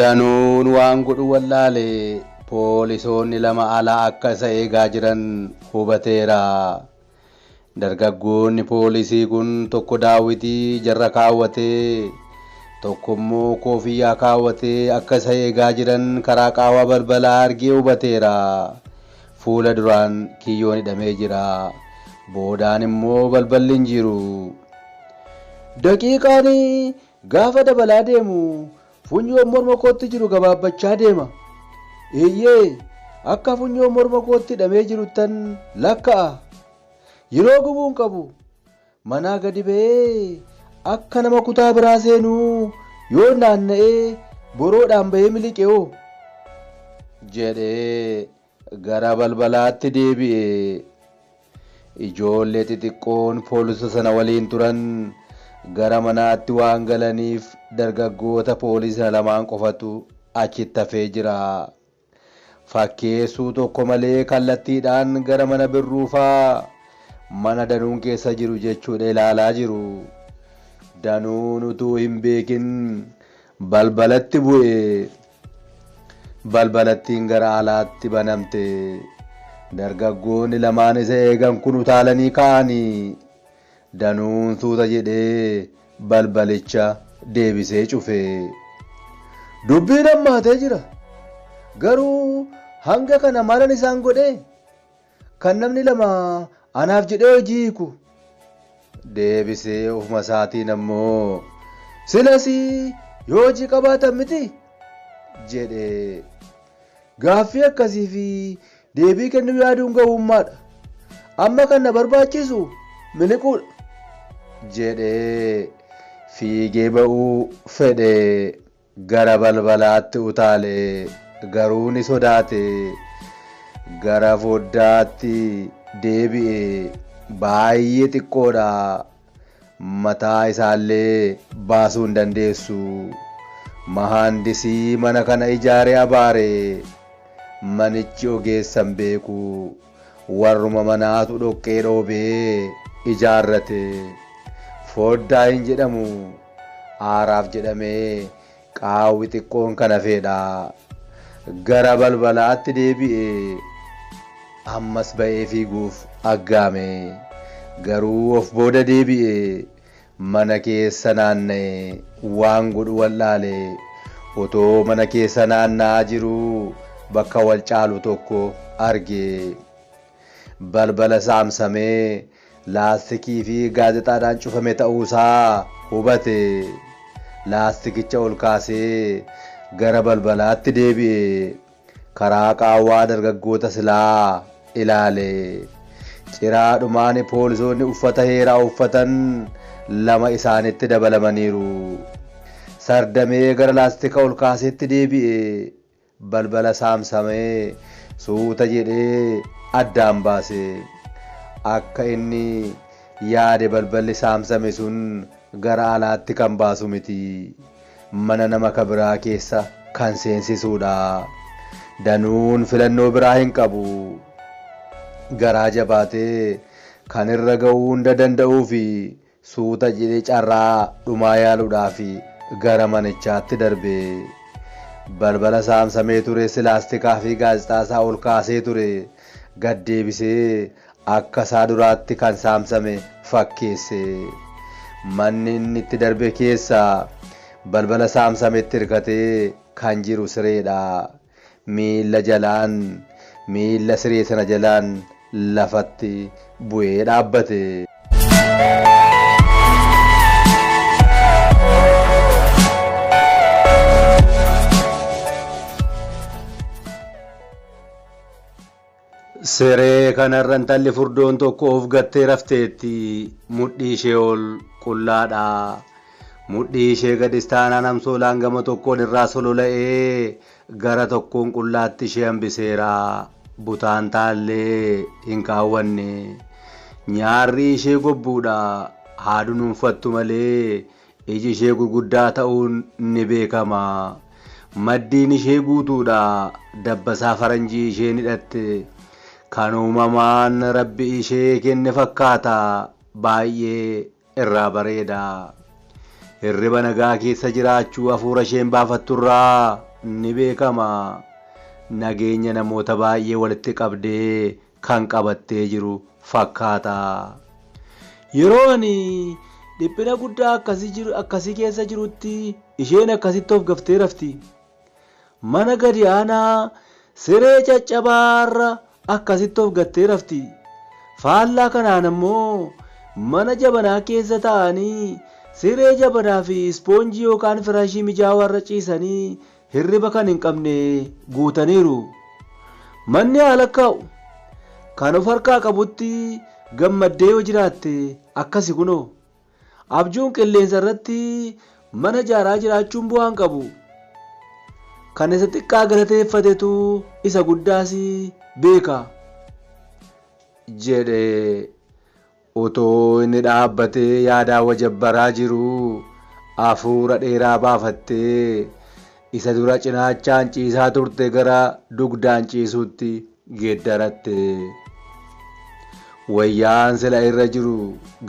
danuun waan godhu wallaalee poolisoonni lama alaa akka isa eegaa jiran hubateera. Dargaggoonni poolisii kun tokko daawwitii jarra kaawwatee tokko immoo koofiyyaa kaawwatee akka isa eegaa jiran karaa qaawwa balbalaa argee hubateera. Fuula duraan kiyyoon hidhamee jira, boodaan immoo balballi hin jiru. Daqiiqaan gaafa dabalaa deemu funyoon morma kootti jiru gabaabbachaa deema. Eeyyee akka funyoon morma kootti hidhamee jiru tan lakka'a. Yeroo gubuun qabu manaa gadi ba'ee akka nama kutaa biraa seenuu yoo naanna'ee boroodhaan ba'ee miliqe'oo jedhee gara balbalaatti deebi'e. Ijoollee xixiqqoon poolisa sana waliin turan gara manaatti waan galaniif dargaggoota poolisa lamaan qofatu achitti hafee jira. Fakkeessuu tokko malee kallattiidhaan gara mana birruufaa mana danuun keessa jiru jechuudha ilaalaa jiru. Danuun utuu hin beekin balbalatti bu'e. Balbalattiin gara alaatti banamte. Dargaggoonni lamaan isa eegan kun utaalanii ka'anii. Danuun suuta jedhee balbalicha deebisee cufe. Dubbiin hammaatee jira. Garuu hanga kana maalan isaan godhe kan namni lama anaaf jedhee hojii hiiku. Deebisee ofuma isaatiin ammoo silas yoo hojii qabaatan miti jedhe. Gaaffii akkasii fi deebii kennuu yaaduun gowwummaadha. Amma kan na barbaachisu miliquudha jedhee fiigee ba'uu fedhe. Gara balbalaatti utaale. Garuu ni sodaate. Gara foddaatti deebi'e. Baay'ee xiqqoodha. Mataa isaallee baasuu hin dandeessu. Mahandisii mana kana ijaaree abaare. Manichi ogeessan beeku. Warruma manaatu dhoqqee dhoobee ijaarrate. Foddaa hin jedhamu. Aaraaf jedhamee qaawwi xiqqoon kana fedha. Gara balbalaatti deebi'e. Ammas ba'ee fiiguuf aggaame. Garuu of booda deebi'e. Mana keessa naanna'e. Waan godhu wallaale. Otoo mana keessa naanna'aa jiru bakka wal caalu tokko arge. Balbala saamsamee laastikii fi gaazexaadhaan cufame ta'uusaa hubate. Laastikicha ol kaasee gara balbalaatti deebi'e. Karaa qaawwaa dargaggoota silaa ilaale. Ciraadhumaan poolisoonni uffata heeraa uffatan lama isaanitti dabalamaniiru. Sardamee gara laastika ol kaaseetti deebi'e. Balbala saamsamee suuta jedhee addaan baase. Akka inni yaade balballi saamsame sun gara alaatti kan baasu miti. Mana nama kabiraa keessa kan seensisuudha. Danuun filannoo biraa hin qabu. Garaa jabaatee kan irra ga'uu hunda danda'uu fi suuta jedhee carraa dhumaa yaaluudhaaf gara manichaatti darbe. Balbala saamsamee ture laastikaa fi gaazexaasaa ol kaasee ture. Gad deebisee akka isaa duraatti kan saamsame fakkeesse. Manni inni itti darbe keessa balbala saamsametti hirkatee kan jiru sireedha. Miilla siree sana jalaan lafatti bu'ee dhaabbate. Siree kanarra intalli furdoon tokko of gattee rafteetti. Mudhii ishee ol qullaadha. Mudhii ishee gadis taanaan amsoolaan gama tokkoon irraa solola'ee gara tokkoon qullaatti ishee hambiseera. Butaan taallee hin kaawwanne. Nyaarri ishee gobbuudha. Haadhuun uffattu malee iji ishee gurguddaa ta'uun ni beekama. Maddiin ishee guutuudha. Dabbasaa faranjii isheen hidhatte. Kan uumamaan rabbi ishee kenne fakkaata. Baay'ee irraa bareeda. Hirriba nagaa keessa jiraachuu hafuura isheen baafatturraa ni beekama. Nageenya namoota baay'ee walitti qabdee kan qabattee jiru fakkaata. Yeroo ani dhiphina guddaa akkasii keessa jirutti isheen akkasitti of gaftee rafti. Mana gadi aanaa siree caccabaarra akkasitti of gattee rafti. Faallaa kanaan ammoo mana jabanaa keessa taa'anii siree jabanaa fi ispoonjii yookaan firaashii mijaawaa irra ciisanii hirriba kan hin qabne guutaniiru. Manni haala kaa'u kan of harkaa qabutti gammaddee yoo jiraatte akkasi kunoo. Abjuun qilleensa irratti mana ijaaraa jiraachuun bu'aan qabu. Kan isa xiqqaa galateeffatetu isa guddaas beeka jedhe. Otoo inni dhaabbatee yaadaa wajabbaraa jiru hafuura dheeraa baafattee isa dura cinaachaan ciisaa turte gara dugdaan ciisuutti geeddaratte. Wayyaan sila irra jiru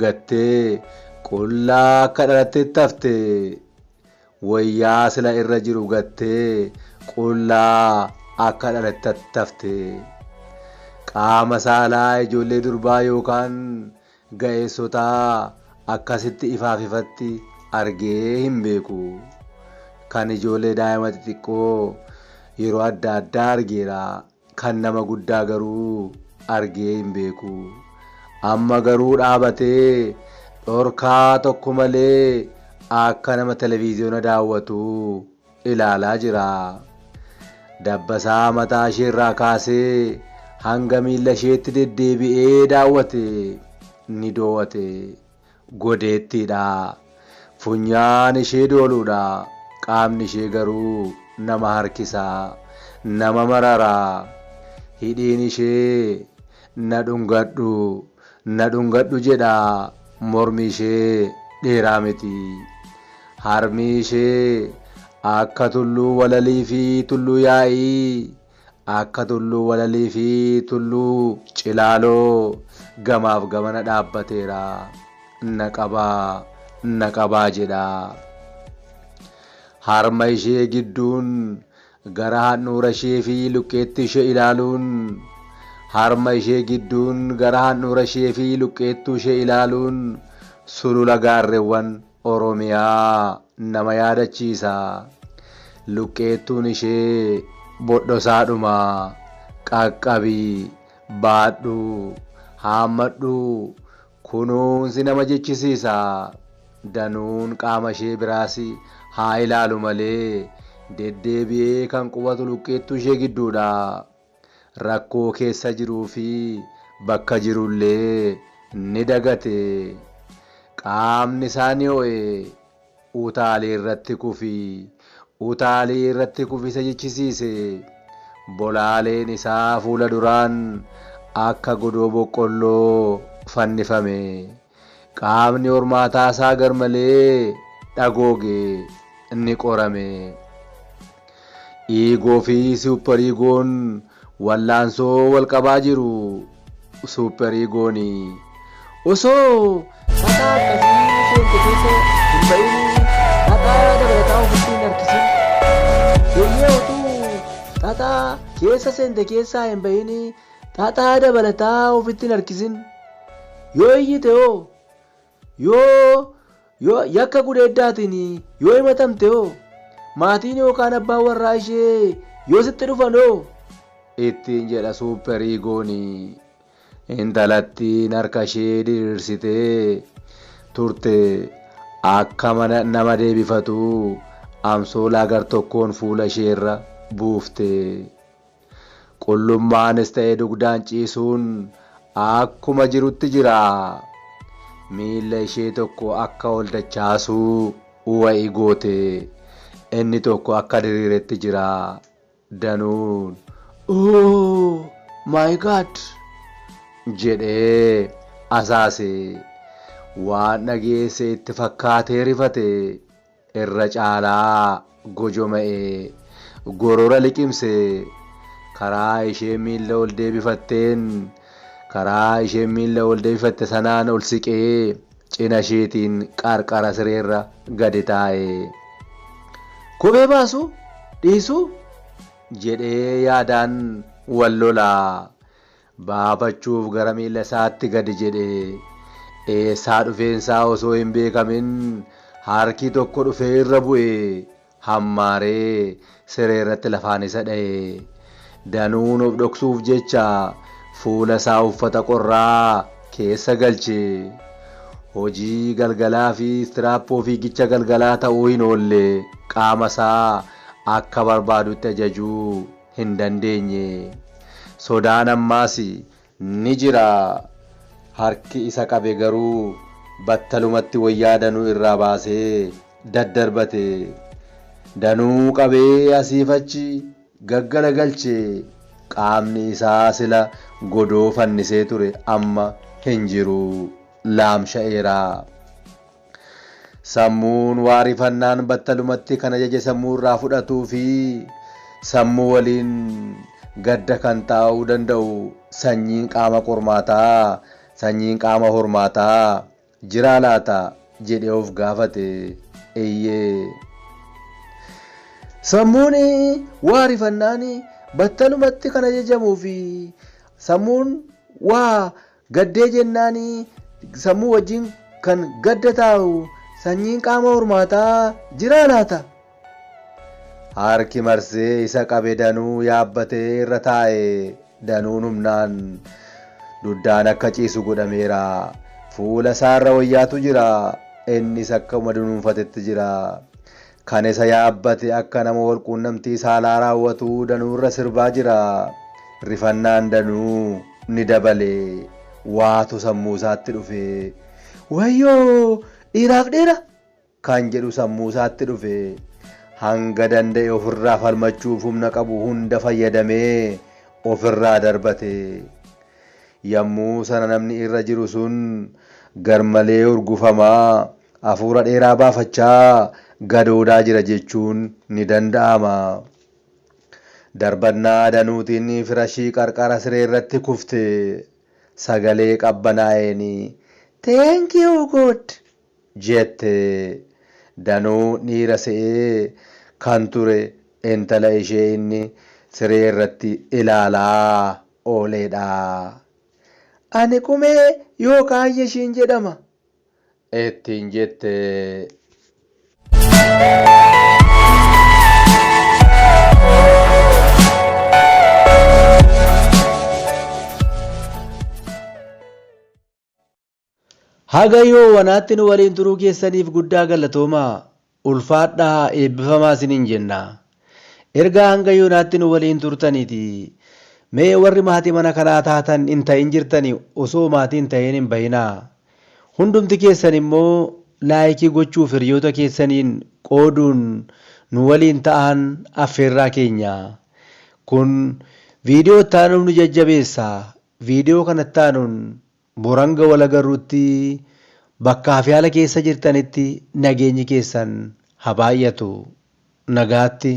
gattee qullaa akka dhalatteetti hafte. Wayyaa sila irra jiru gattee qullaa akka dhalatteetti hafte. Qaama saalaa ijoollee durbaa yookaan ga'eessotaa akkasitti ifaaf ifatti argee hin beeku. Kan ijoollee daa'ima xixiqqoo yeroo adda addaa argeera. Kan nama guddaa garuu argee hin beeku. Amma garuu dhaabatee dhorkaa tokko malee akka nama televiziyoona daawwatu ilaalaa jira. Dabbasaa mataa ishee irraa kaasee hanga miila isheetti deddeebi'ee daawwate. Ni doowwate. Godeettiidha. Funyaan ishee dooluudha. Qaamni ishee garuu nama harkisa. Nama marara. Hidhiin ishee na dhungadhu jedha. Mormi ishee dheeraa miti. Harmi ishee akka tulluu walalii fi tulluu yaa'ii, akka tulluu walalii fi tulluu cilaaloo gamaaf gamana dhaabbateera. Na qabaa jedha. Harma ishee gidduun gara handhuura ishee fi luqqeetti ishee ilaaluun, harma ishee gidduun gara handhuura ishee fi luqqeettuu ishee ilaaluun sulula gaarreewwan Oromiyaa nama yaadachiisa. Luqqeettuun ishee bodhosaadhuma. Qaqqabii, baadhu, haammadhu, kunuunsi nama jechisiisa. Danuun qaama ishee biraas haa ilaalu malee deddeebi'ee kan qubatu luqqeettuu ishee gidduudha. Rakkoo keessa jiruu fi bakka jirullee ni dagate. Qaamni isaa ni ho'e. Utaalee irratti kufisa jechisiise. Bolaaleen isaa fuula duraan akka godoo boqqolloo fannifame. Qaamni hormaataa isaa garmalee dhagooge, ni qorame. Iigoo fi suuppariigoon wallaansoo wal qabaa jiru. Suuppariigooni osoo dhagaa akkasii seente keessa hin ba'iin dhagaa dabalataa ofitti hin harkisin. Yommuu utuu dhagaa keessa seente keessaa hin ba'iin dhagaa dabalataa ofitti hin harkisin. Yoo iyyite yoo yakka gudeeddaatiin yoo himatamte maatiin yookaan abbaan warraa ishee yoo sitti dhufan ittiin jedha suuppariigooni. Intalattiin harka ishee diriirsitee turte akka nama deebifatu amsoolaa gar tokkoon fuula isheerra buufte. Qullummaanis ta'ee dugdaan ciisuun akkuma jirutti jira. Miila ishee tokko akka ol dachaasuu wayi goote. Inni tokko akka diriiretti jira. Danuun oh my god jedhee asaase. Waan dhageesse itti fakkaatee rifate. Irra caalaa gojoma'ee gorora liqimse. Karaa ishee miila ol deebifatte sanaan ol siqee cina isheetiin qarqara sireerra gadi taa'e. Kophee baasu dhiisu jedhee yaadaan wal lolaa. Baafachuuf gara miila isaatti gadi jedhee eessaa dhufeensaa osoo hin beekamin harki tokko dhufee irra bu'ee hammaaree siree irratti lafaan isa dha'e. Danuun of dhoksuuf jecha fuula isaa uffata qorraa keessa galche. Hojii galgalaa fi istiraappoo fiigicha galgalaa ta'uu hin oolle qaama isaa akka barbaadutti ajajuu hin dandeenye. Sodaan ammaas ni jira. Harki isa qabe garuu battalumatti wayyaa danuu irraa baasee daddarbate. Danuu qabee asiif achi gaggala galche. Qaamni isaa sila godoo fannisee ture amma hin jiru, laamsha'eera. Sammuun waarifannaan battalumatti kan ajaje sammuu irraa fudhatuu fi sammuu waliin gadda kan taa'uu danda'u sanyiin qaama qormaataa, sanyiin qaama hormaataa jiraa laata jedhee of gaafate. Eeyyee sammuun waarifannaan battalumatti kan ajajamuu fi sammuun waa gaddee jennaan sammuu wajjin kan gadda taa'u sanyiin qaama hormaataa jiraa laata? Harki marsee isa qabe danuu yaabbatee irra taa'e. Danuun humnaan duddaan akka ciisu godhameera. Fuula isaarra wayyaatu jira. Innis akkuma dunuunfatetti jira. Kan isa yaabbate akka nama wal quunnamtii saalaa raawwatu danuurra sirbaa jira. Rifannaan danuu ni dabale. Waatu sammuu isaatti dhufe. Wayyoo dhiiraaf dheera kan jedhu sammuu isaatti dhufe. Hanga danda'e ofirraa falmachuuf humna qabu hunda fayyadamee ofirraa darbate. Yommuu sana namni irra jiru sun garmalee urgufamaa hafuura dheeraa baafachaa gadoodaa jira jechuun ni danda'ama. Darbannaa danuutiin firashii qarqara siree irratti kufte. Sagalee qabbanaa'een "Thank you God" jette. Danuu dhiira se'ee kan ture intala ishee inni siree irratti ilaalaa ooleedha. "Ani qumee yookaan yeshiin jedhama" ittiin jette. Hagayyoo wanaatti nu waliin turuu keessaniif guddaa galatoomaa. Ulfaadhaa eebbifamaa isiniin jenna. Ergaa hagayyoo naatti nu waliin turtaniiti. Mee warri maatii mana kanaa taatan hin ta'in jirtanii osoo maatii hin ta'in hin bahina. Hundumti keessan immoo laayikii gochuuf hiriyoota keessaniin qooduun nu waliin ta'an affeerraa keenya. Kun viidiyoo itti aanuuf nu jajjabeessa. Viidiyoo kana itti aanuun boranga wal agarruutti bakkaa fi haala keessa jirtanitti nageenyi keessan haa baay'atu. Nagaatti.